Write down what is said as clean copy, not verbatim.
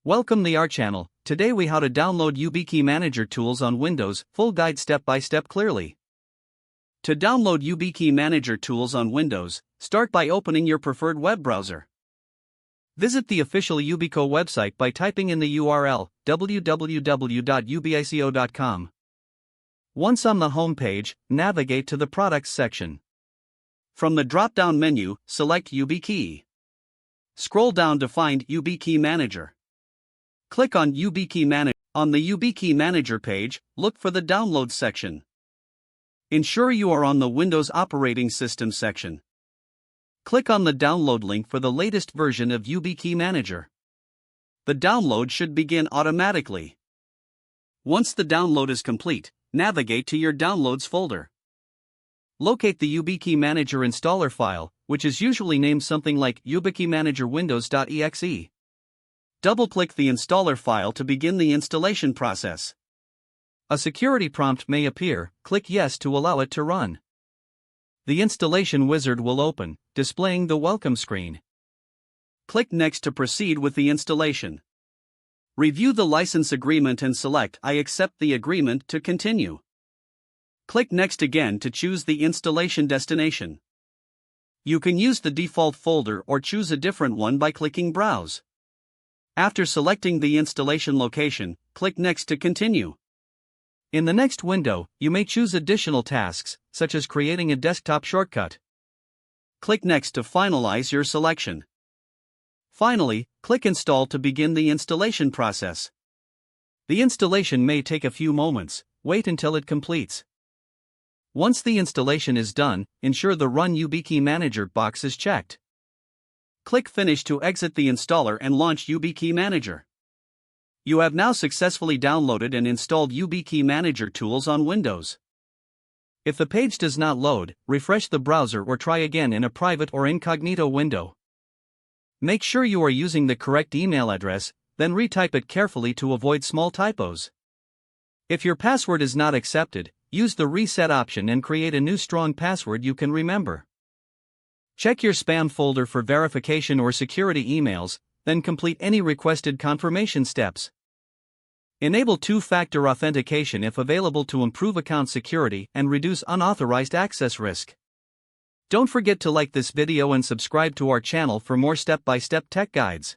Welcome to our channel. Today we how to download YubiKey Manager tools on Windows, full guide step by step clearly. To download YubiKey Manager tools on Windows, start by opening your preferred web browser. Visit the official YubiKey website by typing in the URL www.ubico.com. Once on the home page, navigate to the Products section. From the drop-down menu, select YubiKey. Scroll down to find YubiKey Manager. Click on YubiKey Manager. On the YubiKey Manager page, look for the Download section. Ensure you are on the Windows operating system section. Click on the download link for the latest version of YubiKey Manager. The download should begin automatically. Once the download is complete, navigate to your Downloads folder. Locate the YubiKey Manager installer file, which is usually named something like YubiKey Manager Windows.exe. Double-click the installer file to begin the installation process. A security prompt may appear. Click Yes to allow it to run. The installation wizard will open, displaying the welcome screen. Click Next to proceed with the installation. Review the license agreement and select I accept the agreement to continue. Click Next again to choose the installation destination. You can use the default folder or choose a different one by clicking Browse. After selecting the installation location, click Next to continue. In the next window, you may choose additional tasks, such as creating a desktop shortcut. Click Next to finalize your selection. Finally, click Install to begin the installation process. The installation may take a few moments. Wait until it completes. Once the installation is done, ensure the Run YubiKey Manager box is checked. Click Finish to exit the installer and launch YubiKey Manager. You have now successfully downloaded and installed YubiKey Manager tools on Windows. If the page does not load, refresh the browser or try again in a private or incognito window. Make sure you are using the correct email address, then retype it carefully to avoid small typos. If your password is not accepted, use the reset option and create a new strong password you can remember. Check your spam folder for verification or security emails, then complete any requested confirmation steps. Enable two-factor authentication if available to improve account security and reduce unauthorized access risk. Don't forget to like this video and subscribe to our channel for more step-by-step tech guides.